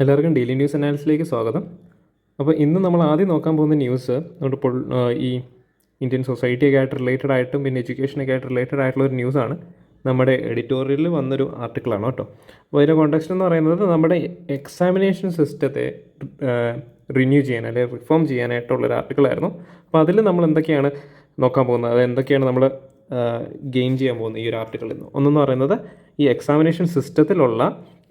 എല്ലാവർക്കും daily news അനാലിസിലേക്ക് സ്വാഗതം. അപ്പോൾ ഇന്ന് നമ്മൾ ആദ്യം നോക്കാൻ പോകുന്ന ന്യൂസ് നമ്മുടെ ഈ ഇന്ത്യൻ സൊസൈറ്റിയൊക്കെ ആയിട്ട് റിലേറ്റഡ് ആയിട്ടും പിന്നെ എഡ്യൂക്കേഷനൊക്കെ ആയിട്ട് റിലേറ്റഡ് ആയിട്ടുള്ള ഒരു ന്യൂസാണ്. നമ്മുടെ എഡിറ്റോറിയലിൽ വന്നൊരു ആർട്ടിക്കിളാണ് കേട്ടോ. അപ്പോൾ അതിൻ്റെ കോണ്ടെക്സ്റ്റ് എന്ന് പറയുന്നത് നമ്മുടെ എക്സാമിനേഷൻ സിസ്റ്റത്തെ റിന്യൂ ചെയ്യാൻ അല്ലെങ്കിൽ റിഫോം ചെയ്യാനായിട്ടുള്ളൊരു ആർട്ടിക്കിളായിരുന്നു. അപ്പോൾ അതിൽ നമ്മൾ എന്തൊക്കെയാണ് നോക്കാൻ പോകുന്നത്, അത് എന്തൊക്കെയാണ് നമ്മൾ ഗെയിൻ ചെയ്യാൻ പോകുന്നത് ഈ ഒരു ആർട്ടിക്കിളിൽ നിന്ന്. ഒന്നെന്ന് പറയുന്നത് ഈ എക്സാമിനേഷൻ സിസ്റ്റത്തിലുള്ള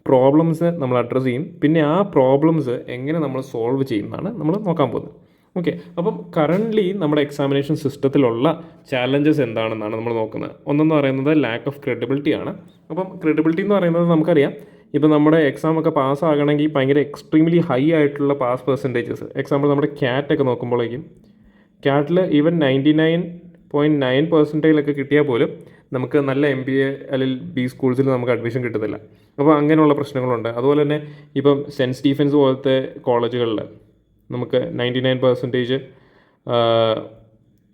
പ്രോബ്ലംസ് നമ്മൾ അഡ്രസ്സ് ചെയ്യും, പിന്നെ ആ പ്രോബ്ലംസ് എങ്ങനെ നമ്മൾ സോൾവ് ചെയ്യുന്നതാണ് നമ്മൾ നോക്കാൻ പോകുന്നത്. ഓക്കെ, അപ്പം കറൻ്റ്ലി നമ്മുടെ എക്സാമിനേഷൻ സിസ്റ്റത്തിലുള്ള ചാലഞ്ചസ് എന്താണെന്നാണ് നമ്മൾ നോക്കുന്നത്. ഒന്നെന്ന് പറയുന്നത് ലാക്ക് ഓഫ് ക്രെഡിബിലിറ്റി ആണ്. അപ്പം ക്രെഡിബിലിറ്റി എന്ന് പറയുന്നത് നമുക്കറിയാം, ഇപ്പോൾ നമ്മുടെ എക്സാം ഒക്കെ പാസ്സാകണമെങ്കിൽ ഭയങ്കര എക്സ്ട്രീംലി ഹൈ ആയിട്ടുള്ള പാസ് പെർസെൻറ്റേജസ്. എക്സാമ്പിൾ നമ്മുടെ ക്യാറ്റൊക്കെ നോക്കുമ്പോഴേക്കും ക്യാറ്റിൽ ഈവൻ 99.9% കിട്ടിയാൽ പോലും നമുക്ക് നല്ല MBA അല്ലെങ്കിൽ ബി സ്കൂൾസിൽ നമുക്ക് അഡ്മിഷൻ കിട്ടത്തില്ല. അപ്പോൾ അങ്ങനെയുള്ള പ്രശ്നങ്ങളുണ്ട്. അതുപോലെ തന്നെ ഇപ്പം സെൻറ്റ് സ്റ്റീഫൻസ് പോലത്തെ കോളേജുകളിൽ നമുക്ക് 99%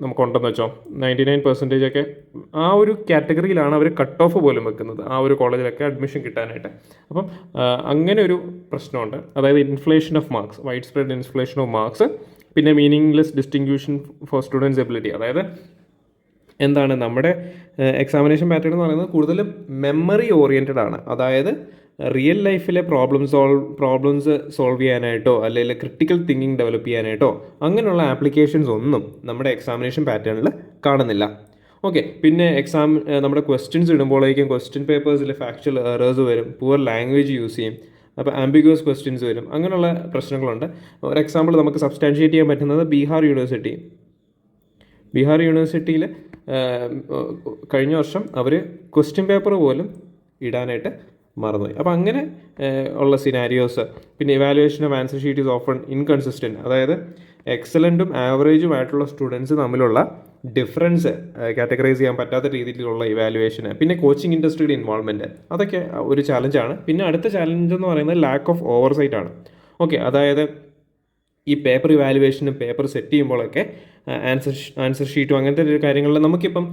നമുക്കുണ്ടെന്ന് വെച്ചോ, 99% ആ ഒരു കാറ്റഗറിയിലാണ് അവർ കട്ട് ഓഫ് പോലും വെക്കുന്നത് ആ ഒരു കോളേജിലൊക്കെ അഡ്മിഷൻ കിട്ടാനായിട്ട്. അപ്പം അങ്ങനെ ഒരു പ്രശ്നമുണ്ട്. അതായത് inflation of marks, wide spread inflation of marks, പിന്നെ മീനിങ്ലെസ് ഡിസ്റ്റിങ്ക്യൂഷൻ ഫോർ സ്റ്റുഡൻസ് എബിലിറ്റി. അതായത് എന്താണ് നമ്മുടെ എക്സാമിനേഷൻ പാറ്റേൺ എന്ന് പറയുന്നത് കൂടുതലും മെമ്മറി ഓറിയൻറ്റഡ് ആണ്. അതായത് റിയൽ ലൈഫിലെ പ്രോബ്ലംസ് സോൾവ് ചെയ്യാനായിട്ടോ അല്ലെങ്കിൽ ക്രിട്ടിക്കൽ തിങ്കിങ് ഡെവലപ്പ് ചെയ്യാനായിട്ടോ അങ്ങനെയുള്ള ആപ്ലിക്കേഷൻസ് ഒന്നും നമ്മുടെ എക്സാമിനേഷൻ പാറ്റേണിൽ കാണുന്നില്ല. ഓക്കെ, പിന്നെ നമ്മുടെ ക്വസ്റ്റ്യൻസ് ഇടുമ്പോഴേക്കും ക്വസ്റ്റ്യൻ പേപ്പേഴ്സിൽ ഫാക്ച്വൽ എറേഴ്സ് വരും, പുവർ ലാംഗ്വേജ് യൂസ് ചെയ്യും, അപ്പോൾ ആംബിഗ്വസ് ക്വസ്റ്റ്യൻസ് വരും, അങ്ങനെയുള്ള പ്രശ്നങ്ങളുണ്ട്. ഒരു എക്സാമ്പിൾ നമുക്ക് സബ്സ്റ്റാൻഷിയേറ്റ് ചെയ്യാൻ പറ്റുന്നത് ബീഹാർ യൂണിവേഴ്സിറ്റിയിൽ കഴിഞ്ഞ വർഷം അവർ ക്വസ്റ്റ്യൻ പേപ്പർ പോലും ഇടാനായിട്ട് മറന്നുപോയി. അപ്പോൾ അങ്ങനെ ഉള്ള സിനാരിയോസ്. പിന്നെ evaluation of answer sheet is often inconsistent. അതായത് എക്സലൻറ്റും ആവറേജും ആയിട്ടുള്ള സ്റ്റുഡൻസ് തമ്മിലുള്ള ഡിഫറൻസ് കാറ്റഗറൈസ് ചെയ്യാൻ പറ്റാത്ത രീതിയിലുള്ള ഇവാലുവേഷന്. പിന്നെ കോച്ചിങ് ഇൻഡസ്ട്രിയുടെ ഇൻവോൾവ്മെൻറ്റ്, അതൊക്കെ ഒരു ചാലഞ്ചാണ്. പിന്നെ അടുത്ത ചാലഞ്ച് എന്ന് പറയുന്നത് ലാക്ക് ഓഫ് ഓവർസൈറ്റ് ആണ്. ഓക്കെ, അതായത് ഈ പേപ്പർ ഇവാലുവേഷനും പേപ്പർ സെറ്റ് ചെയ്യുമ്പോഴൊക്കെ ആൻസർ ഷീറ്റും അങ്ങനത്തെ ഒരു കാര്യങ്ങളിൽ നമുക്കിപ്പം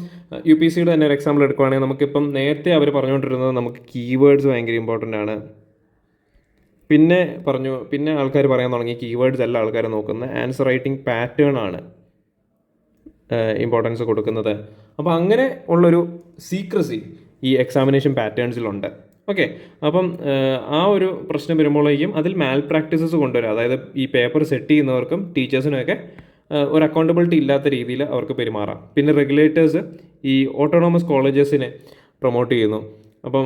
UPSCയുടെ തന്നെ ഒരു എക്സാമ്പിൾ എടുക്കുവാണെങ്കിൽ നമുക്കിപ്പം നേരത്തെ അവർ പറഞ്ഞുകൊണ്ടിരുന്നത് നമുക്ക് കീവേഡ്സ് ഭയങ്കര ഇമ്പോർട്ടൻ്റ് ആണ്. പിന്നെ ആൾക്കാർ പറയാൻ തുടങ്ങി കീവേഡ്സ് അല്ല ആൾക്കാർ നോക്കുന്നത്, ആൻസർ റൈറ്റിംഗ് പാറ്റേൺ ആണ് ഇമ്പോർട്ടൻസ് കൊടുക്കുന്നത്. അപ്പോൾ അങ്ങനെ ഉള്ളൊരു സീക്രസി ഈ എക്സാമിനേഷൻ പാറ്റേൺസിലുണ്ട്. ഓക്കെ, അപ്പം ആ ഒരു പ്രശ്നം വരുമ്പോഴേക്കും അതിൽ മാൽ പ്രാക്ടീസസ് കൊണ്ടുവരാം. അതായത് ഈ പേപ്പർ സെറ്റ് ചെയ്യുന്നവർക്കും ടീച്ചേഴ്സിനുമൊക്കെ ഒരു അക്കൗണ്ടബിലിറ്റി ഇല്ലാത്ത രീതിയിൽ അവർക്ക് പെരുമാറാം. പിന്നെ റെഗുലേറ്റേഴ്സ് ഈ ഓട്ടോണോമസ് കോളേജസിനെ പ്രൊമോട്ട് ചെയ്യുന്നു. അപ്പം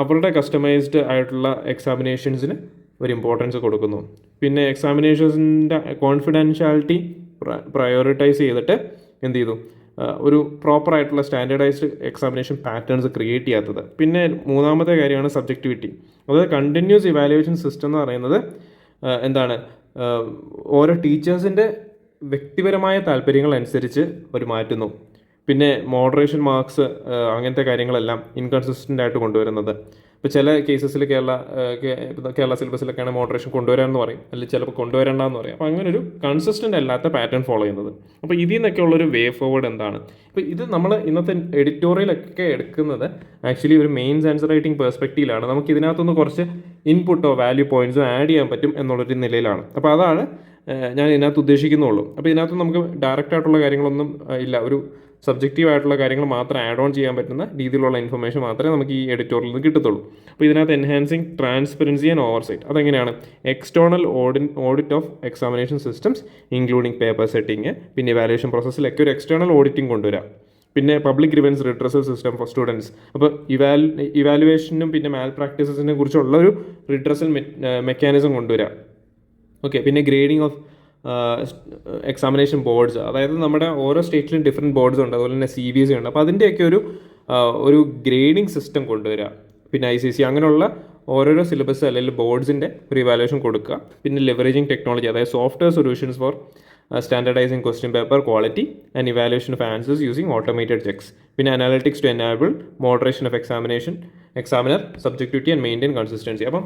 അവരുടെ കസ്റ്റമൈസ്ഡ് ആയിട്ടുള്ള എക്സാമിനേഷൻസിന് ഒരു ഇമ്പോർട്ടൻസ് കൊടുക്കുന്നു. പിന്നെ എക്സാമിനേഷൻസിൻ്റെ കോൺഫിഡൻഷ്യാലിറ്റി പ്രയോറിറ്റൈസ് ചെയ്തിട്ട് എന്ത് ചെയ്തു, ഒരു പ്രോപ്പറായിട്ടുള്ള സ്റ്റാൻഡേർഡൈസ്ഡ് എക്സാമിനേഷൻ പാറ്റേൺസ് ക്രിയേറ്റ് ചെയ്യാത്തത്. പിന്നെ മൂന്നാമത്തെ കാര്യമാണ് സബ്ജക്റ്റിവിറ്റി. അതായത് കണ്ടിന്യൂസ് ഇവാലുവേഷൻ സിസ്റ്റം എന്ന് പറയുന്നത് എന്താണ്, ഓരോ ടീച്ചേഴ്സിൻ്റെ വ്യക്തിപരമായ താല്പര്യങ്ങൾ അനുസരിച്ച് അവർ മാറ്റുന്നു. പിന്നെ മോഡറേഷൻ മാർക്സ് അങ്ങനത്തെ കാര്യങ്ങളെല്ലാം ഇൻകൺസിസ്റ്റൻ്റ് ആയിട്ട് കൊണ്ടുവരുന്നത്. ഇപ്പോൾ ചില കേസസിൽ കേരള സിലബസിലൊക്കെയാണ് മോഡറേഷൻ കൊണ്ടുവരാമെന്ന് പറയും, അല്ലെങ്കിൽ ചിലപ്പോൾ കൊണ്ടുവരണ്ടെന്ന് പറയും. അപ്പോൾ അങ്ങനെ ഒരു കൺസിസ്റ്റൻ്റ് അല്ലാത്ത പാറ്റേൺ ഫോളോ ചെയ്യുന്നത്. അപ്പോൾ ഇതിൽ നിന്നൊക്കെ ഉള്ളൊരു വേ ഫോർവേഡ് എന്താണ്? ഇപ്പോൾ ഇത് നമ്മൾ ഇന്നത്തെ എഡിറ്റോറിയലൊക്കെ എടുക്കുന്നത് ആക്ച്വലി ഒരു മെയിൻസ് ആൻസർ റൈറ്റിംഗ് പെർസ്പെക്റ്റീവിലാണ്. നമുക്ക് ഇതിനകത്തുനിന്ന് കുറച്ച് ഇൻപുട്ടോ വാല്യൂ പോയിൻറ്റ്സോ ആഡ് ചെയ്യാൻ പറ്റും എന്നുള്ളൊരു നിലയിലാണ്. അപ്പോൾ അതാണ് ഞാൻ ഇതിനകത്ത് ഉദ്ദേശിക്കുന്നുള്ളൂ. അപ്പോൾ ഇതിനകത്ത് നമുക്ക് ഡയറക്റ്റ് ആയിട്ടുള്ള കാര്യങ്ങളൊന്നും ഇല്ല, ഒരു സബ്ജക്റ്റീവ് ആയിട്ടുള്ള കാര്യങ്ങൾ മാത്രം ആഡ് ഓൺ ചെയ്യാൻ പറ്റുന്ന രീതിയിലുള്ള ഇൻഫർമേഷൻ മാത്രമേ നമുക്ക് ഈ എഡിറ്റോറിയലിൽ നിന്ന് കിട്ടത്തുള്ളൂ. അപ്പോൾ ഇതിനകത്ത് എൻഹാൻസിങ് ട്രാൻസ്പെറൻസി ആൻഡ് ഓവർസൈറ്റ്, അതെങ്ങനെയാണ്? External audit of examination systems including paper setting, പിന്നെ ഇവാലുവേഷൻ പ്രോസസ്സിലൊക്കെ ഒരു എക്സ്റ്റേണൽ ഓഡിറ്റിംഗ് കൊണ്ടുവരാം. പിന്നെ public grievance redressal system for students. അപ്പോൾ ഇവാലുവേഷനും പിന്നെ മാൽ പ്രാക്ടീസസിനെ കുറിച്ചുള്ള ഒരു റിട്രസൽ മെക്കാനിസം കൊണ്ടുവരാം. ഓക്കെ, പിന്നെ ഗ്രേഡിംഗ് ഓഫ് എക്സാമിനേഷൻ ബോർഡ്സ്, അതായത് നമ്മുടെ ഓരോ സ്റ്റേറ്റിലും ഡിഫറെൻറ്റ് ബോർഡ്സ് ഉണ്ട്, അതുപോലെ തന്നെ CBSE ഉണ്ട്. അപ്പോൾ അതിൻ്റെയൊക്കെ ഒരു ഗ്രേഡിംഗ് സിസ്റ്റം കൊണ്ടുവരിക. പിന്നെ ICC അങ്ങനെയുള്ള ഓരോരോ സിലബസ് അല്ലെങ്കിൽ ബോർഡ്സിൻ്റെ ഒരു ഇവാലുവേഷൻ കൊടുക്കുക. പിന്നെ ലെവറേജിങ് ടെക്നോളജി, അതായത് software solutions for standardising question paper quality and evaluation of answers using automated checks. പിന്നെ analytics to enable moderation of examiner subjectivity and maintain consistency. അപ്പം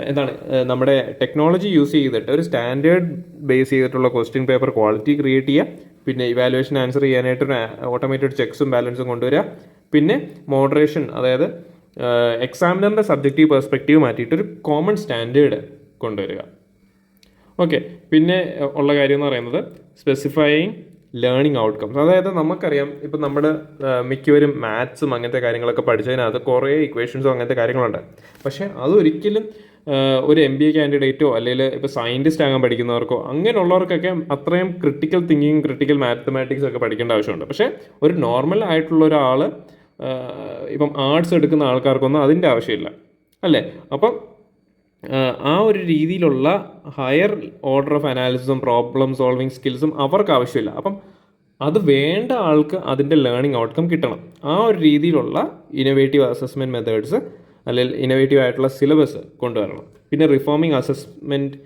എന്താണ്, നമ്മുടെ ടെക്നോളജി യൂസ് ചെയ്തിട്ട് ഒരു സ്റ്റാൻഡേർഡ് ബേസ് ചെയ്തിട്ടുള്ള ക്വസ്റ്റ്യൻ പേപ്പർ ക്വാളിറ്റി ക്രിയേറ്റ് ചെയ്യുക. പിന്നെ evaluation answer ചെയ്യാനായിട്ട് ഓട്ടോമേറ്റഡ് ചെക്സും ബാലൻസും കൊണ്ടുവരിക. പിന്നെ മോഡറേഷൻ, അതായത് എക്സാമിനറിൻ്റെ സബ്ജക്റ്റീവ് പെർസ്പെക്റ്റീവ് മാറ്റിയിട്ടൊരു കോമൺ സ്റ്റാൻഡേർഡ് കൊണ്ടുവരിക. ഓക്കെ, പിന്നെ ഉള്ള കാര്യം എന്ന് പറയുന്നത് സ്പെസിഫൈയിങ് ലേണിംഗ് ഔട്ട്കംസ്. അതായത് നമുക്കറിയാം ഇപ്പം നമ്മുടെ മിക്കവരും മാത്സും അങ്ങനത്തെ കാര്യങ്ങളൊക്കെ പഠിച്ചതിനകത്ത് കുറേ ഇക്വേഷൻസും അങ്ങനത്തെ കാര്യങ്ങളുണ്ട്. പക്ഷേ അതൊരിക്കലും ഒരു MBA കാൻഡിഡേറ്റോ അല്ലെങ്കിൽ ഇപ്പോൾ സയൻറ്റിസ്റ്റ് ആകാൻ പഠിക്കുന്നവർക്കോ അങ്ങനെയുള്ളവർക്കൊക്കെ അത്രയും ക്രിട്ടിക്കൽ തിങ്കിങ്, ക്രിട്ടിക്കൽ മാത്തമാറ്റിക്സ് ഒക്കെ പഠിക്കേണ്ട ആവശ്യമുണ്ട്. പക്ഷേ ഒരു നോർമൽ ആയിട്ടുള്ള ഒരാൾ ഇപ്പം ആർട്സ് എടുക്കുന്ന ആൾക്കാർക്കൊന്നും അതിൻ്റെ ആവശ്യമില്ല അല്ലേ. അപ്പം ആ ഒരു രീതിയിലുള്ള ഹയർ ഓർഡർ ഓഫ് അനാലിസിസും പ്രോബ്ലം സോൾവിങ് സ്കിൽസും അവർക്ക് ആവശ്യമില്ല. അപ്പം അത് വേണ്ട ആൾക്ക് അതിൻ്റെ ലേണിംഗ് ഔട്ട്കം കിട്ടണം. ആ ഒരു രീതിയിലുള്ള ഇന്നോവേറ്റീവ് അസസ്മെൻറ്റ് മെത്തേഡ്സ് അല്ലെങ്കിൽ ഇന്നോവേറ്റീവ് ആയിട്ടുള്ള സിലബസ് കൊണ്ടുവരണം. പിന്നെ റിഫോമിംഗ് അസസ്മെൻറ്റ്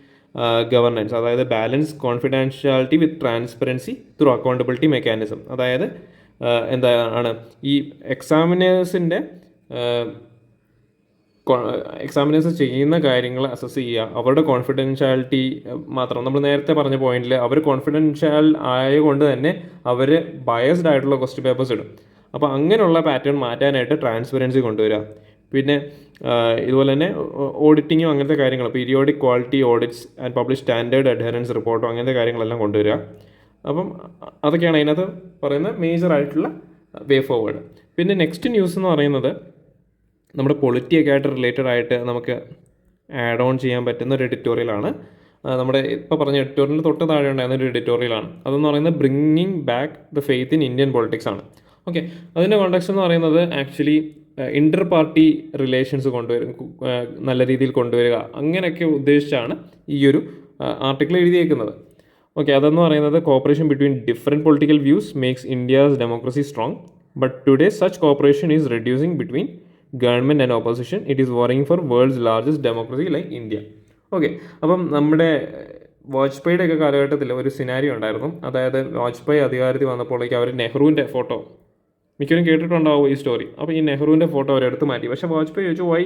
ഗവർണൻസ്, അതായത് ബാലൻസ് കോൺഫിഡൻഷ്യാലിറ്റി വിത്ത് ട്രാൻസ്പെറൻസി ത്രൂ അക്കൗണ്ടബിലിറ്റി മെക്കാനിസം. അതായത് എന്താണ് ഈ എക്സാമിനേഴ്സ് ചെയ്യുന്ന കാര്യങ്ങൾ അസസ് ചെയ്യുക, അവരുടെ കോൺഫിഡൻഷ്യാലിറ്റി മാത്രം. നമ്മൾ നേരത്തെ പറഞ്ഞ പോയിന്റിൽ അവർ കോൺഫിഡൻഷ്യൽ ആയതുകൊണ്ട് തന്നെ അവർ ബയസ്ഡ് ആയിട്ടുള്ള ക്വസ്റ്റ്യൻ പേപ്പേഴ്സ് ഇടും. അപ്പോൾ അങ്ങനെയുള്ള പാറ്റേൺ മാറ്റാനായിട്ട് ട്രാൻസ്പെറൻസി കൊണ്ടുവരിക. പിന്നെ ഇതുപോലെ തന്നെ ഓഡിറ്റിങ്ങും അങ്ങനത്തെ കാര്യങ്ങൾ, periodic quality audits and publish standard adherence റിപ്പോർട്ടോ അങ്ങനത്തെ കാര്യങ്ങളെല്ലാം കൊണ്ടുവരിക. അപ്പം അതൊക്കെയാണ് അതിനകത്ത് പറയുന്ന മേജറായിട്ടുള്ള വേ ഫോർവേഡ്. പിന്നെ നെക്സ്റ്റ് ന്യൂസ് എന്ന് പറയുന്നത് നമ്മുടെ പൊളിറ്റിയൊക്കെ ആയിട്ട് റിലേറ്റഡ് ആയിട്ട് നമുക്ക് ആഡ് ഓൺ ചെയ്യാൻ പറ്റുന്ന ഒരു എഡിറ്റോറിയലാണ്. നമ്മുടെ ഇപ്പോൾ പറഞ്ഞ എഡിറ്റോറിയലിന് തൊട്ട് താഴെ ഉണ്ടായിരുന്ന ഒരു എഡിറ്റോറിയലാണ്. അതെന്ന് പറയുന്നത് bringing back the faith in Indian politics ആണ്. ഓക്കെ, അതിൻ്റെ കോണ്ടെക്സ്റ്റ് എന്ന് പറയുന്നത് ആക്ച്വലി ഇൻ്റർ പാർട്ടി റിലേഷൻസ് നല്ല രീതിയിൽ കൊണ്ടുവരിക, അങ്ങനെയൊക്കെ ഉദ്ദേശിച്ചാണ് ഈ ഒരു ആർട്ടിക്കിൾ എഴുതിയേക്കുന്നത്. ഓക്കെ, അതെന്ന് പറയുന്നത് cooperation between different political views makes India's democracy strong, but today such cooperation is reducing between government and opposition. It is worrying for world's largest democracy like India. Okay, അപ്പം നമ്മുടെ വാജ്പേയിയുടെ ഒക്കെ കാലഘട്ടത്തിൽ ഒരു scenario ഉണ്ടായിരുന്നു. അതായത് വാജ്പേയി അധികാരത്തിൽ വന്നപ്പോഴേക്ക് അവർ നെഹ്റുവിൻ്റെ ഫോട്ടോ, മിക്കവരും കേട്ടിട്ടുണ്ടാവും ഈ സ്റ്റോറി. അപ്പോൾ ഈ നെഹ്റുവിൻ്റെ ഫോട്ടോ അവരെടുത്ത് മാറ്റി. പക്ഷേ വാജ്പേയി ചോദിച്ചു why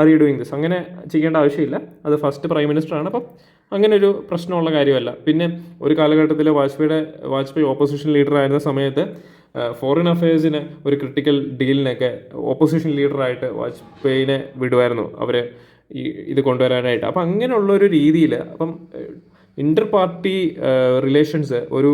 are you doing this? അങ്ങനെ ചെയ്യേണ്ട ആവശ്യമില്ല, അത് ഫസ്റ്റ് പ്രൈം മിനിസ്റ്ററാണ്, അപ്പം അങ്ങനെ ഒരു പ്രശ്നമുള്ള കാര്യമല്ല. പിന്നെ ഒരു കാലഘട്ടത്തിൽ വാജ്പേയി ഓപ്പോസിഷൻ ലീഡർ ആയിരുന്ന സമയത്ത് ഫോറിൻ അഫയേഴ്സിന് ഒരു ക്രിട്ടിക്കൽ ഡീലിനൊക്കെ ഓപ്പോസിഷൻ ലീഡറായിട്ട് വാജ്പേയിനെ വിടുമായിരുന്നു അവർ ഇത് കൊണ്ടുവരാനായിട്ട്. അപ്പം അങ്ങനെയുള്ളൊരു രീതിയിൽ അപ്പം ഇൻ്റർ പാർട്ടി റിലേഷൻസ് ഒരു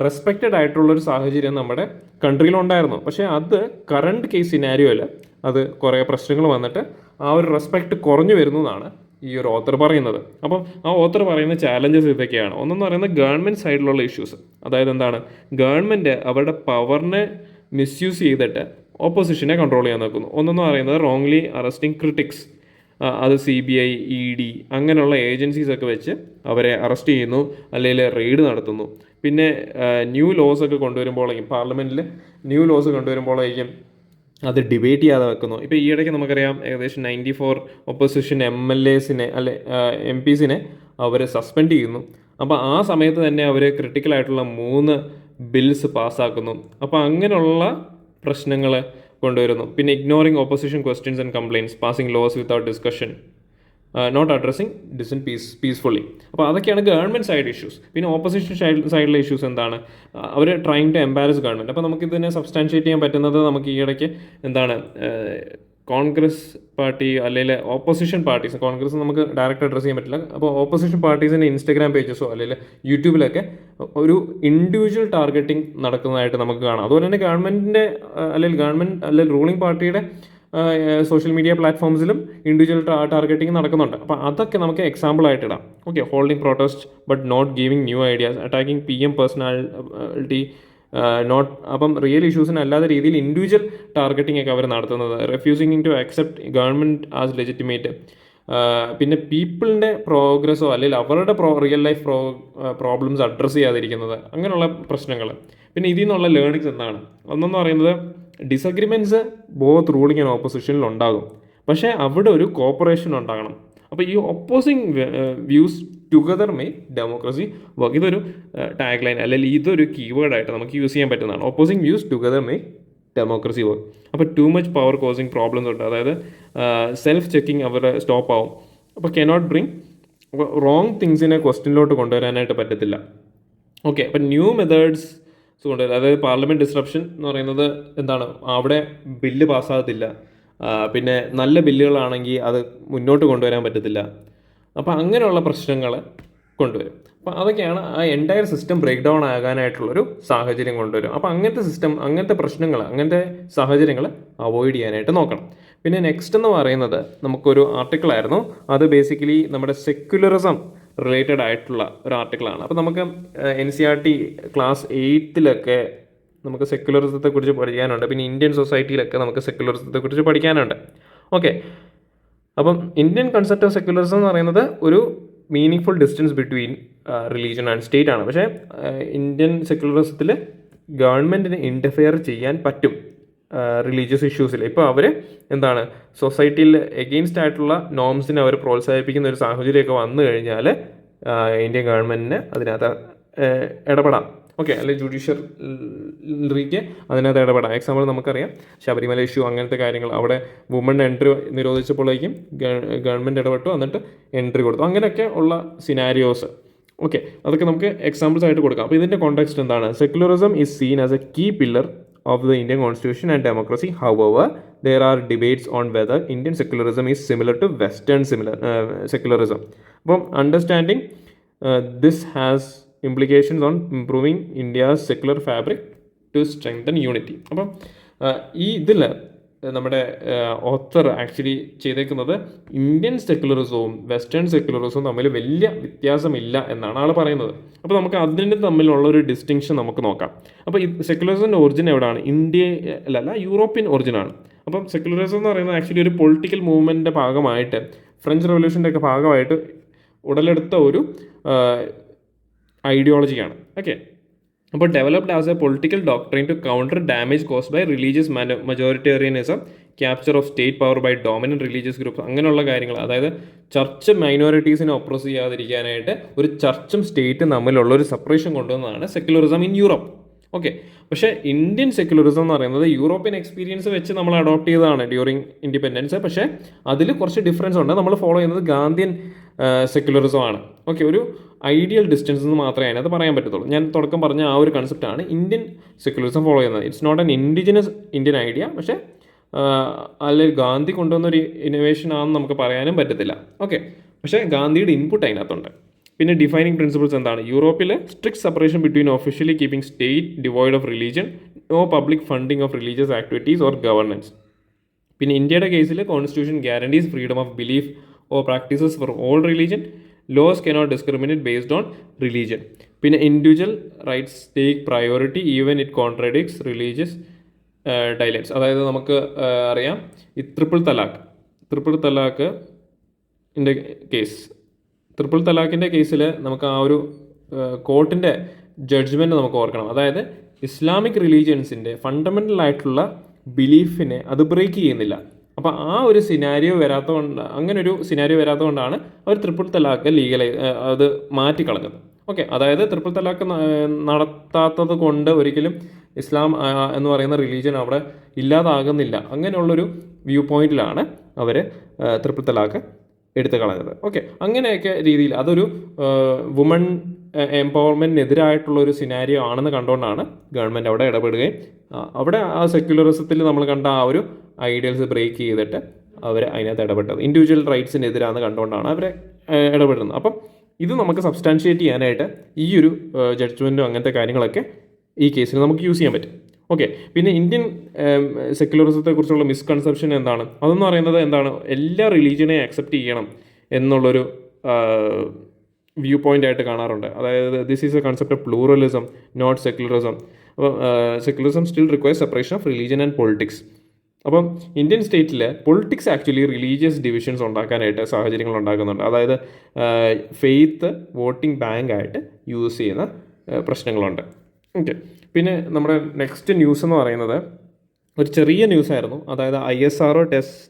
റെസ്പെക്റ്റഡ് ആയിട്ടുള്ളൊരു സാഹചര്യം നമ്മുടെ കൺട്രിയിലുണ്ടായിരുന്നു. പക്ഷേ അത് കറണ്ട് കേസ് സിനാരിയോയിൽ അത് കുറേ പ്രശ്നങ്ങൾ വന്നിട്ട് ആ ഒരു റെസ്പെക്റ്റ് കുറഞ്ഞു വരുന്നു എന്നാണ് ഈ ഒരു ഓത്തർ പറയുന്നത്. അപ്പം ആ ഓത്തർ പറയുന്ന ചാലഞ്ചസ് ഇതൊക്കെയാണ്. ഒന്നെന്ന് പറയുന്നത് ഗവൺമെൻറ് സൈഡിലുള്ള ഇഷ്യൂസ്. അതായത് എന്താണ്, ഗവൺമെൻറ് അവരുടെ പവറിനെ മിസ്യൂസ് ചെയ്തിട്ട് ഓപ്പോസിഷനെ കൺട്രോൾ ചെയ്യാൻ നോക്കുന്നു. ഒന്നെന്ന് പറയുന്നത് റോങ്ലി അറസ്റ്റിംഗ് ക്രിട്ടിക്സ്. അത് CBI, ED അങ്ങനെയുള്ള ഏജൻസീസൊക്കെ വെച്ച് അവരെ അറസ്റ്റ് ചെയ്യുന്നു, അല്ലെങ്കിൽ റെയ്ഡ് നടത്തുന്നു. പിന്നെ ന്യൂ ലോസ് ഒക്കെ കൊണ്ടുവരുമ്പോഴേക്കും, പാർലമെൻറ്റിൽ ന്യൂ ലോസ് കൊണ്ടുവരുമ്പോഴേക്കും അത് ഡിബേറ്റ് ചെയ്യാതെ വെക്കുന്നു. ഇപ്പോൾ ഈയിടയ്ക്ക് നമുക്കറിയാം ഏകദേശം 94 ഒപ്പോസിഷൻ MLAസിനെ MPസിനെ അവർ സസ്പെൻഡ് ചെയ്യുന്നു. അപ്പോൾ ആ സമയത്ത് തന്നെ അവർ ക്രിട്ടിക്കലായിട്ടുള്ള 3 ബിൽസ് പാസ്സാക്കുന്നു. അപ്പോൾ അങ്ങനെയുള്ള പ്രശ്നങ്ങൾ കൊണ്ടുവരുന്നു. പിന്നെ ignoring opposition questions and compliance, passing laws without discussion, not addressing dissent peacefully. അപ്പോൾ അതൊക്കെയാണ് ഗവൺമെൻറ് സൈഡ് ഇഷ്യൂസ്. പിന്നെ ഓപ്പോസിഷൻ സൈഡിലെ ഇഷ്യൂസ് എന്താണ്, അവർ ട്രൈങ് ടു എംബാരസ് ഗവൺമെൻറ്. അപ്പോൾ നമുക്കിതിനെ സബ്സ്റ്റാൻഷിയേറ്റ് ചെയ്യാൻ പറ്റുന്നത് നമുക്ക് ഈയിടയ്ക്ക് എന്താണ്, കോൺഗ്രസ് പാർട്ടി അല്ലെങ്കിൽ ഓപ്പോസിഷൻ പാർട്ടീസ്, കോൺഗ്രസ് നമുക്ക് ഡയറക്റ്റ് അഡ്രസ്സ് ചെയ്യാൻ പറ്റില്ല. അപ്പോൾ ഓപ്പോസിഷൻ പാർട്ടീസിൻ്റെ ഇൻസ്റ്റഗ്രാം പേജസോ അല്ലെങ്കിൽ യൂട്യൂബിലൊക്കെ ഒരു ഇൻഡിവിജ്വൽ ടാർഗറ്റിംഗ് നടക്കുന്നതായിട്ട് നമുക്ക് കാണാം. അതുപോലെ തന്നെ ഗവൺമെൻറ് അല്ലെങ്കിൽ റൂളിംഗ് പാർട്ടിയുടെ സോഷ്യൽ മീഡിയ പ്ലാറ്റ്ഫോംസിലും ഇൻഡിവിജ്വൽ ടാർഗറ്റിംഗ് നടക്കുന്നുണ്ട്. അപ്പോൾ അതൊക്കെ നമുക്ക് എക്സാമ്പിളായിട്ട് ഇടാം. Okay, holding protest but not giving new ideas, attacking PM personality, not. അപ്പം റിയൽ ഇഷ്യൂസിന് അല്ലാത്ത രീതിയിൽ ഇൻഡിവിജ്വൽ ടാർഗറ്റിംഗ് ഒക്കെ അവർ നടത്തുന്നത്, refusing to accept government as legitimate. പിന്നെ പീപ്പിളിൻ്റെ പ്രോഗ്രസ്സോ അല്ലെങ്കിൽ അവരുടെ റിയൽ ലൈഫ് പ്രോബ്ലംസ് അഡ്രസ്സ് ചെയ്യാതിരിക്കുന്നത്, അങ്ങനെയുള്ള പ്രശ്നങ്ങൾ. പിന്നെ ഇതിൽ നിന്നുള്ള ലേണിങ്സ് എന്താണ്, ഒന്നെന്ന് പറയുന്നത് ഡിസഗ്രിമെൻറ്റ്സ് ബോത്ത് റൂളിംഗ് ആൻഡ് ഓപ്പോസിഷനിൽ ഉണ്ടാകും, പക്ഷേ അവിടെ ഒരു കോപ്പറേഷൻ ഉണ്ടാകണം. അപ്പോൾ ഈ opposing views together may democracy work. ഇതൊരു ടാഗ് ലൈൻ അല്ലെങ്കിൽ ഇതൊരു കീവേഡായിട്ട് നമുക്ക് യൂസ് ചെയ്യാൻ പറ്റുന്നതാണ്. Opposing views together may democracy work. അപ്പോൾ too much power causing problems ഉണ്ട്. അതായത് സെൽഫ് ചെക്കിങ് അവരുടെ സ്റ്റോപ്പ് ആവും. അപ്പോൾ കനോട്ട് ബ്രിങ് റോങ് തിങ്സിനെ ക്വസ്റ്റ്യനിലോട്ട് കൊണ്ടുവരാനായിട്ട് പറ്റത്തില്ല. ഓക്കെ, അപ്പം ന്യൂ മെത്തേഡ്സ് കൊണ്ടുവരിക. അതായത് പാർലമെൻറ്റ് ഡിസ്റപ്ഷൻ എന്ന് പറയുന്നത് എന്താണ്, അവിടെ ബില്ല് പാസ്സാകത്തില്ല, പിന്നെ നല്ല ബില്ലുകളാണെങ്കിൽ അത് മുന്നോട്ട് കൊണ്ടുവരാൻ പറ്റത്തില്ല. അപ്പോൾ അങ്ങനെയുള്ള പ്രശ്നങ്ങൾ കൊണ്ടുവരും. അപ്പോൾ അതൊക്കെയാണ് ആ എൻറ്റയർ സിസ്റ്റം ബ്രേക്ക് ഡൗൺ ആകാനായിട്ടുള്ളൊരു സാഹചര്യം കൊണ്ടുവരും. അപ്പോൾ അങ്ങനത്തെ സിസ്റ്റം, അങ്ങനത്തെ പ്രശ്നങ്ങൾ, അങ്ങനത്തെ സാഹചര്യങ്ങൾ അവോയ്ഡ് ചെയ്യാനായിട്ട് നോക്കണം. പിന്നെ നെക്സ്റ്റ് എന്ന് പറയുന്നത് നമുക്കൊരു ആർട്ടിക്കിളായിരുന്നു. അത് ബേസിക്കലി നമ്മുടെ സെക്യുലറിസം റിലേറ്റഡ് ആയിട്ടുള്ള ഒരു ആർട്ടിക്കിളാണ്. അപ്പോൾ നമുക്ക് NCERT ക്ലാസ് 8 നമുക്ക് സെക്യുലറിസത്തെക്കുറിച്ച് പഠിക്കാനുണ്ട്. പിന്നെ ഇന്ത്യൻ സൊസൈറ്റിയിലൊക്കെ നമുക്ക് സെക്യുലറിസത്തെക്കുറിച്ച് പഠിക്കാനുണ്ട്. ഓക്കെ, അപ്പം ഇന്ത്യൻ കൺസെപ്റ്റ് ഓഫ് സെക്യുലറിസം എന്ന് പറയുന്നത് ഒരു meaning distance between religion and state ആണ്. പക്ഷേ ഇന്ത്യൻ സെക്യുലറിസത്തിൽ ഗവൺമെൻറ്റിന് ഇൻ്റർഫിയർ ചെയ്യാൻ പറ്റും റിലീജിയസ് ഇഷ്യൂസിൽ. ഇപ്പോൾ അവർ എന്താണ് സൊസൈറ്റിയിൽ എഗെയിൻസ്റ്റ് ആയിട്ടുള്ള നോംസിനെ അവർ പ്രോത്സാഹിപ്പിക്കുന്ന ഒരു സാഹചര്യമൊക്കെ വന്നു കഴിഞ്ഞാൽ ഇന്ത്യൻ ഗവൺമെൻറ്റിന് അതിനകത്ത് ഇടപെടാം. ഓക്കെ, അല്ലെങ്കിൽ ജുഡീഷ്യറിക്ക് അതിനകത്ത് ഇടപെടാം. എക്സാമ്പിൾ നമുക്കറിയാം ശബരിമല ഇഷ്യൂ, അങ്ങനത്തെ കാര്യങ്ങൾ. അവിടെ വുമൺ എൻട്രി നിരോധിച്ചപ്പോഴേക്കും ഗവൺമെൻറ് ഇടപെട്ടു, എന്നിട്ട് എൻട്രി കൊടുത്തു. അങ്ങനെയൊക്കെ ഉള്ള സിനാരിയോസ്. ഓക്കെ, അതൊക്കെ നമുക്ക് എക്സാമ്പിൾസ് ആയിട്ട് കൊടുക്കാം. അപ്പോൾ ഇതിൻ്റെ കോണ്ടെക്സ്റ്റ് എന്താണ്? Secularism is seen as a key pillar of the Indian Constitution and democracy. However, there are debates on whether Indian secularism is similar to Western secularism. But understanding this has implications on improving India's secular fabric to strengthen unity. അപ്പം ഈ ഇതിൽ നമ്മുടെ author actually ചെയ്തേക്കുന്നത് Indian സെക്യുലറിസവും western സെക്യുലറിസവും തമ്മിൽ വലിയ വ്യത്യാസമില്ല എന്നാണ് ആൾ പറയുന്നത്. അപ്പോൾ നമുക്ക് അതിൻ്റെ തമ്മിലുള്ളൊരു ഡിസ്റ്റിങ്ഷൻ നമുക്ക് നോക്കാം. അപ്പോൾ ഈ സെക്യുലറിസത്തിൻ്റെ ഒറിജിൻ എവിടെയാണ്? ഇന്ത്യയിലല്ല, യൂറോപ്യൻ ഒറിജിനാണ്. അപ്പം സെക്യുലറിസം എന്ന് പറയുന്നത് ആക്ച്വലി ഒരു പൊളിറ്റിക്കൽ മൂവ്മെൻറ്റിൻ്റെ ഭാഗമായിട്ട്, ഫ്രഞ്ച് റവല്യൂഷൻ്റെ ഒക്കെ ഭാഗമായിട്ട് ഉടലെടുത്ത ഒരു ഐഡിയോളജിയാണ്. ഓക്കെ, അപ്പോൾ developed as a political doctrine to counter damage caused by religious majoritarianism, capture of state power by dominant religious group, അങ്ങനെയുള്ള കാര്യങ്ങൾ. അതായത് ചർച്ച് മൈനോറിറ്റീസിനെ ഒപ്രസ് ചെയ്യാതിരിക്കാനായിട്ട് ഒരു ചർച്ചും സ്റ്റേറ്റും തമ്മിലുള്ള ഒരു സെപ്പറേഷൻ കൊണ്ടുവന്നതാണ് സെക്യുലറിസം ഇൻ യൂറോപ്പ്. ഓക്കെ, പക്ഷേ ഇന്ത്യൻ സെക്യുലറിസം എന്ന് പറയുന്നത് യൂറോപ്യൻ എക്സ്പീരിയൻസ് വെച്ച് നമ്മൾ അഡോപ്റ്റ് ചെയ്തതാണ് ഡ്യൂറിങ് ഇൻഡിപെൻഡൻസ്. പക്ഷേ അതിൽ കുറച്ച് ഡിഫറൻസ് ഉണ്ട്. നമ്മൾ ഫോളോ ചെയ്യുന്നത് ഗാന്ധിയൻ സെക്യുലറിസം ആണ്. ഓക്കെ, ഒരു ഐഡിയൽ ഡിസ്റ്റൻസ് എന്ന് മാത്രമേ അതിനകത്ത് പറയാൻ പറ്റത്തുള്ളൂ. ഞാൻ തുടക്കം പറഞ്ഞ ആ ഒരു കൺസെപ്റ്റാണ് ഇന്ത്യൻ സെക്യുലറിസം ഫോളോ ചെയ്യുന്നത്. It's not an indigenous Indian idea. പക്ഷേ അല്ലെങ്കിൽ ഗാന്ധി കൊണ്ടുവന്നൊരു ഇന്നോവേഷൻ ആണെന്ന് നമുക്ക് പറയാനും പറ്റത്തില്ല. ഓക്കെ, പക്ഷേ ഗാന്ധിയുടെ ഇൻപുട്ട് അതിനകത്തുണ്ട്. പിന്നെ ഡിഫൈനിങ് പ്രിൻസിപ്പിൾസ് എന്താണ്? യൂറോപ്പിൽ strict separation between officially keeping state devoid of religion, no public funding of religious activities or governance. പിന്നെ ഇന്ത്യയുടെ കേസിൽ constitution guarantees freedom of belief or practices for all religion, laws cannot discriminate based on religion. പിന്നെ individual rights take priority even it contradicts religious dictates. അതായത് നമുക്ക് അറിയാം ഈ triple തലാഖിൻ്റെ കേസിൽ നമുക്ക് ആ ഒരു കോർട്ടിൻ്റെ ജഡ്ജ്മെൻറ്റ് നമുക്ക് ഓർക്കണം. അതായത് ഇസ്ലാമിക് റിലീജിയൻസിൻ്റെ ഫണ്ടമെൻ്റൽ ആയിട്ടുള്ള ബിലീഫിനെ അത് ബ്രേക്ക് ചെയ്യുന്നില്ല. അപ്പോൾ ആ ഒരു സിനാരിയോ വരാത്തതുകൊണ്ടാണ് അവർ ട്രിപ്പിൾ തലാഖ് അത് മാറ്റിക്കളഞ്ഞത്. ഓക്കെ, അതായത് ട്രിപ്പിൾ തലാഖ് നടത്താത്തത് കൊണ്ട് ഒരിക്കലും ഇസ്ലാം എന്ന് പറയുന്ന റിലീജിയൻ അവിടെ ഇല്ലാതാകുന്നില്ല. അങ്ങനെയുള്ളൊരു വ്യൂ പോയിന്റിലാണ് അവർ ട്രിപ്പിൾ തലാഖ് എടുത്തു കളഞ്ഞത്. ഓക്കെ, അങ്ങനെയൊക്കെ രീതിയിൽ അതൊരു വുമൺ എംപവർമെൻറ്റിനെതിരായിട്ടുള്ളൊരു സിനാരിയോ ആണെന്ന് കണ്ടുകൊണ്ടാണ് ഗവൺമെൻറ് അവിടെ ഇടപെടുകയും അവിടെ ആ സെക്യുലറിസത്തിൽ നമ്മൾ കണ്ട ആ ഒരു ഐഡിയൽസ് ബ്രേക്ക് ചെയ്തിട്ട് അവർ അതിനകത്ത് ഇടപെട്ടത്. ഇൻഡിവിജ്വൽ റൈറ്റ്സിനെതിരാന്ന് കണ്ടുകൊണ്ടാണ് അവരെ ഇടപെടുന്നത്. അപ്പം ഇത് നമുക്ക് സബ്സ്റ്റാൻഷിയേറ്റ് ചെയ്യാനായിട്ട് ഈ ഒരു ജഡ്ജ്മെൻറ്റും അങ്ങനത്തെ കാര്യങ്ങളൊക്കെ ഈ കേസിൽ നമുക്ക് യൂസ് ചെയ്യാൻ പറ്റും. ഓക്കെ, പിന്നെ ഇന്ത്യൻ സെക്യുലറിസത്തെക്കുറിച്ചുള്ള മിസ്കൺസെപ്ഷൻ എന്താണ്? അതെന്ന് പറയുന്നത് എന്താണ്? എല്ലാ റിലീജിയനെയും അക്സെപ്റ്റ് ചെയ്യണം എന്നുള്ളൊരു വ്യൂ പോയിൻ്റ് ആയിട്ട് കാണാറുണ്ട്. അതായത് this is a concept of pluralism, not secularism. അപ്പോൾ secularism still requires separation of religion and politics. അപ്പം ഇന്ത്യൻ സ്റ്റേറ്റിൽ പൊളിറ്റിക്സ് ആക്ച്വലി റിലീജിയസ് ഡിവിഷൻസ് ഉണ്ടാക്കാനായിട്ട് സാഹചര്യങ്ങൾ ഉണ്ടാക്കുന്നുണ്ട്. അതായത് ഫെയ്ത്ത് വോട്ടിംഗ് ബാങ്ക് ആയിട്ട് യൂസ് ചെയ്യുന്ന പ്രശ്നങ്ങളുണ്ട്. ഓക്കെ, പിന്നെ നമ്മുടെ നെക്സ്റ്റ് ന്യൂസ് എന്ന് പറയുന്നത് ഒരു ചെറിയ ന്യൂസായിരുന്നു. അതായത് ISRO test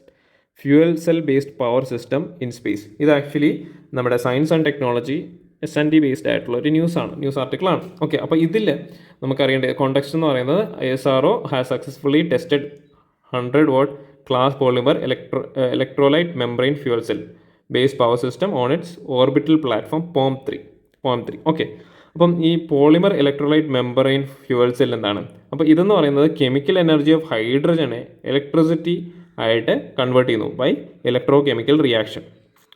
fuel cell based power system in space. ഇത് ആക്ച്വലി നമ്മുടെ science and technology S&T based ആയിട്ടുള്ള ഒരു ന്യൂസ് ആർട്ടിക്കിളാണ്. ഓക്കെ, അപ്പോൾ ഇതിൽ നമുക്കറിയേണ്ട കോണ്ടെക്സ്റ്റ് എന്ന് പറയുന്നത് ISRO has successfully tested 100 watt class polymer electrolyte membrane fuel cell based power system on its orbital platform POM3. Okay, അപ്പം ഈ polymer electrolyte membrane fuel cell എന്താണ്? അപ്പോൾ ഇതെന്ന് പറയുന്നത് കെമിക്കൽ എനർജി ഓഫ് ഹൈഡ്രജനെ ഇലക്ട്രിസിറ്റി ആയിട്ട് കൺവേർട്ട് ചെയ്യുന്നു by electrochemical reaction.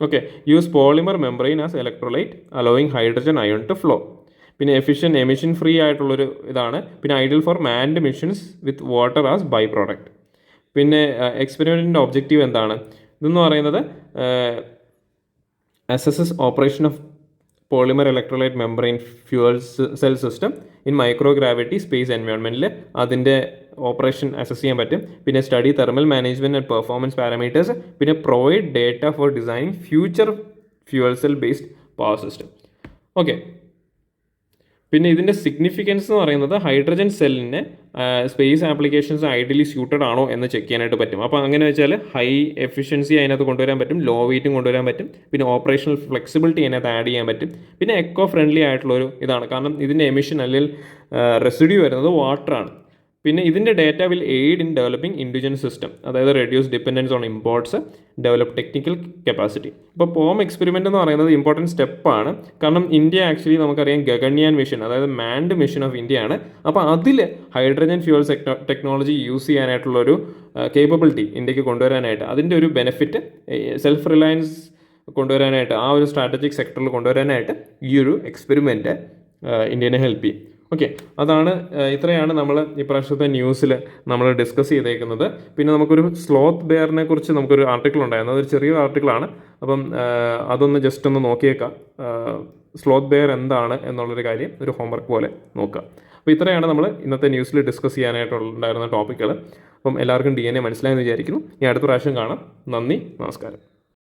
Okay, use polymer membrane as electrolyte allowing hydrogen ion to flow. പിന്നെ എമിഷൻ ഫ്രീ ആയിട്ടുള്ളൊരു ഇതാണ്. പിന്നെ ideal for manned missions with water as by product. പിന്നെ എക്സ്പെരിമെൻറ്റിൻ്റെ objective എന്താണ്? ഇതെന്ന് പറയുന്നത് assess operation of polymer electrolyte membrane fuel cell system in microgravity space എൻവയോൺമെൻറ്റിൽ അതിൻ്റെ ഓപ്പറേഷൻ അസസ് ചെയ്യാൻ പറ്റും. പിന്നെ study thermal management and performance parameters. പിന്നെ provide data for designing future fuel cell based power system. Okay, പിന്നെ ഇതിൻ്റെ significance എന്ന് പറയുന്നത് ഹൈഡ്രജൻ സെല്ലിനെ സ്പേസ് ആപ്ലിക്കേഷൻസ് ഐഡിയലി സ്യൂട്ടഡ് ആണോ എന്ന് ചെക്ക് ചെയ്യാനായിട്ട് പറ്റും. അപ്പോൾ അങ്ങനെ വെച്ചാൽ ഹൈ എഫിഷ്യൻസി അതിനകത്ത് കൊണ്ടുവരാൻ പറ്റും, ലോ വെയിറ്റും കൊണ്ടുവരാൻ പറ്റും, പിന്നെ ഓപ്പറേഷണൽ ഫ്ലെക്സിബിലിറ്റി അതിനകത്ത് ആഡ് ചെയ്യാൻ പറ്റും. പിന്നെ എക്കോ ഫ്രണ്ട്ലി ആയിട്ടുള്ളൊരു ഇതാണ്, കാരണം ഇതിൻ്റെ എമിഷൻ അല്ലെങ്കിൽ റെസിഡ്യൂ വരുന്നത് വാട്ടറാണ്. പിന്നെ ഇതിൻ്റെ data will aid in developing indigenous system, അതായത് reduce dependence on imports, develop technical capacity. ഇപ്പോൾ പോം എക്സ്പെരിമെൻ്റ് എന്ന് പറയുന്നത് ഇമ്പോർട്ടൻറ്റ് സ്റ്റെപ്പാണ്. കാരണം ഇന്ത്യ ആക്ച്വലി നമുക്കറിയാം ഗഗൻയാൻ മിഷൻ, അതായത് മാൻഡ് മിഷൻ ഓഫ് ഇന്ത്യ ആണ്. അപ്പോൾ അതിൽ ഹൈഡ്രജൻ ഫ്യൂവൽ ടെക്നോളജി യൂസ് ചെയ്യാനായിട്ടുള്ളൊരു കേപ്പബിലിറ്റി ഇന്ത്യക്ക് കൊണ്ടുവരാനായിട്ട്, അതിൻ്റെ ഒരു ബെനിഫിറ്റ് സെൽഫ് റിലയൻസ് കൊണ്ടുവരാനായിട്ട്, ആ ഒരു സ്ട്രാറ്റജിക് സെക്ടറിൽ കൊണ്ടുവരാനായിട്ട് ഈ ഒരു എക്സ്പെരിമെൻറ്റ് ഇന്ത്യനെ ഹെൽപ്പ് ചെയ്യും. ഓക്കെ, ഇത്രയാണ് നമ്മൾ ഇപ്രാവശ്യത്തെ ന്യൂസിൽ നമ്മൾ ഡിസ്കസ് ചെയ്തേക്കുന്നത്. പിന്നെ നമുക്കൊരു സ്ലോത്ത് ബെയറിനെ കുറിച്ച് നമുക്കൊരു ആർട്ടിക്കിൾ ഉണ്ടായിരുന്നു, അതൊരു ചെറിയ ആർട്ടിക്കിളാണ്. അപ്പം അതൊന്ന് ജസ്റ്റ് ഒന്ന് നോക്കിയേക്കാം. സ്ലോത്ത് ബെയർ എന്താണ് എന്നുള്ളൊരു കാര്യം ഒരു ഹോംവർക്ക് പോലെ നോക്കുക. അപ്പോൾ ഇത്രയാണ് നമ്മൾ ഇന്നത്തെ ന്യൂസിൽ ഡിസ്കസ് ചെയ്യാനായിട്ടുണ്ടായിരുന്ന ടോപ്പിക്കുകൾ. അപ്പം എല്ലാവർക്കും DNA മനസ്സിലായെന്ന് വിചാരിക്കുന്നു. ഇനി അടുത്ത പ്രാവശ്യം കാണാം. നന്ദി, നമസ്കാരം.